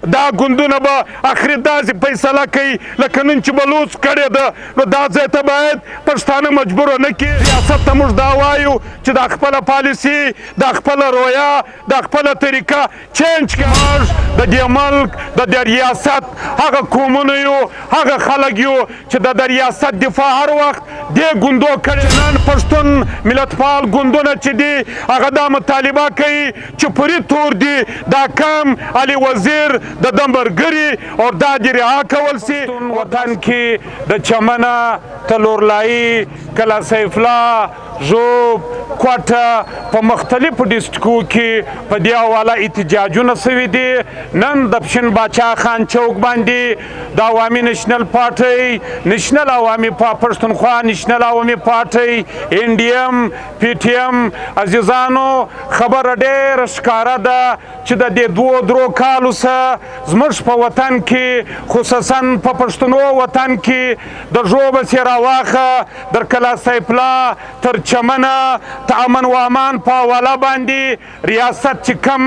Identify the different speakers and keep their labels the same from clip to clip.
Speaker 1: دا ګوندونه به اخري داسې فیصله کوي لکه نن چې بلوڅ کړې ده. نو دا ځای ته باید پښتانه مجبوره نه کړي. ریاست ته موږ دا وایو چې دا خپله پالیسي، دا خپله رویه، دا خپله طریقه چینج کړه. موږ د دې ملک د دې ریاست هغه قومونه یو، هغه خلک یو چې د ریاست دفاع هر وخت دې ګوندو کړې. نن پښتون ملتپال ګوندونه چې دي هغه دا مطالبه کوي چې پوری تور دي دا کم علي وزیر د دمبرګري او دا دې رها کول سي. وطن کې د چمنه، تلورلایي، کلا سیف الله، ژوب، کوټه په مختلفو ډسټرکو کې په دې حواله احتجاجونه سوي دي. نن د پشن باچا خان چوک باندې د عوامي نېشنل پارټۍ، نېشنل عوامي پښتونخوا نېشنل عوامي پارټۍ، ان ډي ایم، پی ټي ایم عزیزانو خبره ډېره ښکاره ده چې د دې 2-3 کالو څخه زموږ په وطن کې خصوصا په پښتنو وطن کې د ژوبه څخه راواخه در کلا سیف الله تر چمنه ته امن و امان په حواله باندې ریاست چې کم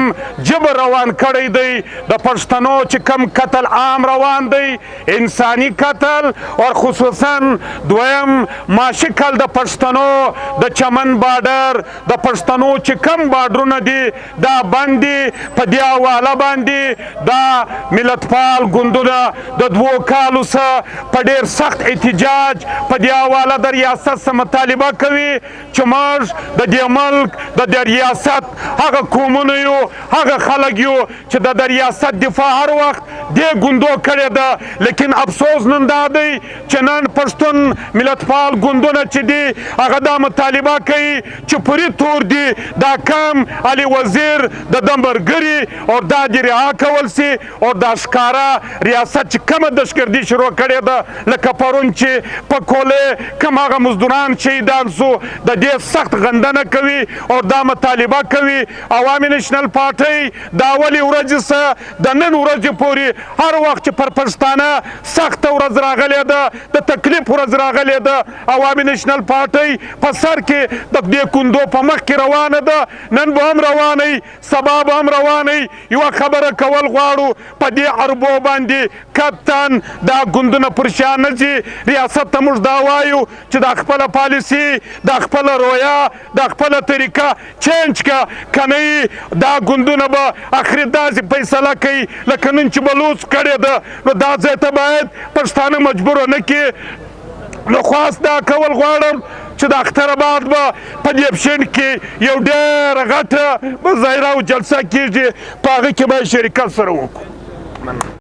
Speaker 1: جبر روان کړی دی، د پښتنو چې کم قتل عام روان دی، انساني قتل او خصوصا دویم ماشکل د پښتنو د چمن بارډر د پښتنو چې کم بارډرونه دي دا باندې په دې حواله باندې دا ملتپال ګوندونه د 2 کالو څخه په ډېر سخت احتجاج په دې حواله د ریاست څخه مطالبه کوي چې موږ د دې ملک د دې ریاست هغه قومونه یو، هغه خلک یو چې د ریاست دفاع هر وخت دې ګوندو کړې ده. لیکن افسوس نن دا دی چې نن پښتون ملتپال ګوندونه چې دي هغه دا مطالبه کوي چې پوری تور دي دا کم علي وزیر د دمبرګري او دا دې رها کول سي. او دا ښکاره ریاست چې کومه دهشتګردي شروع کړې ده لکه پرون چې په کولې کوم هغه مزدوران شهیدان سو د دې سخت غندنه کوي او دا مطالبه کوي. عوامي نېشنل پارټۍ دا اولې ورځې څخه د نن ورځې پورې هر وخت چې پر پښتانه سخته ورځ راغلې ده، د تکلیف ورځ راغلې ده، عوامي نېشنل پارټۍ په سر کې د دې ګوندو په مخ کې روانه ده. نن به هم روانئ، سبا به هم روانئ. یوه خبره کول غواړو په دې عربو باندې کپتان دا ګوندونه پر شا نه ځي. ریاست ته موږ دا وایو چې دا خپله پالیسي، دا خپله رویه، دا خپله طریقه چینج کړه، که نه دا ګوندونه به اخري داسې فیصله کوي لکه نن چې بلوڅ کړې ده. نو دا ځای ته باید پښتانه مجبوره نه کړي. نو خاص دا کول غواړم چې د اخترآباد به په دې پشن کې یو ډېره غټه مظاهره او جلسه کېږي، په هغه کې به شرکت سره وکړو.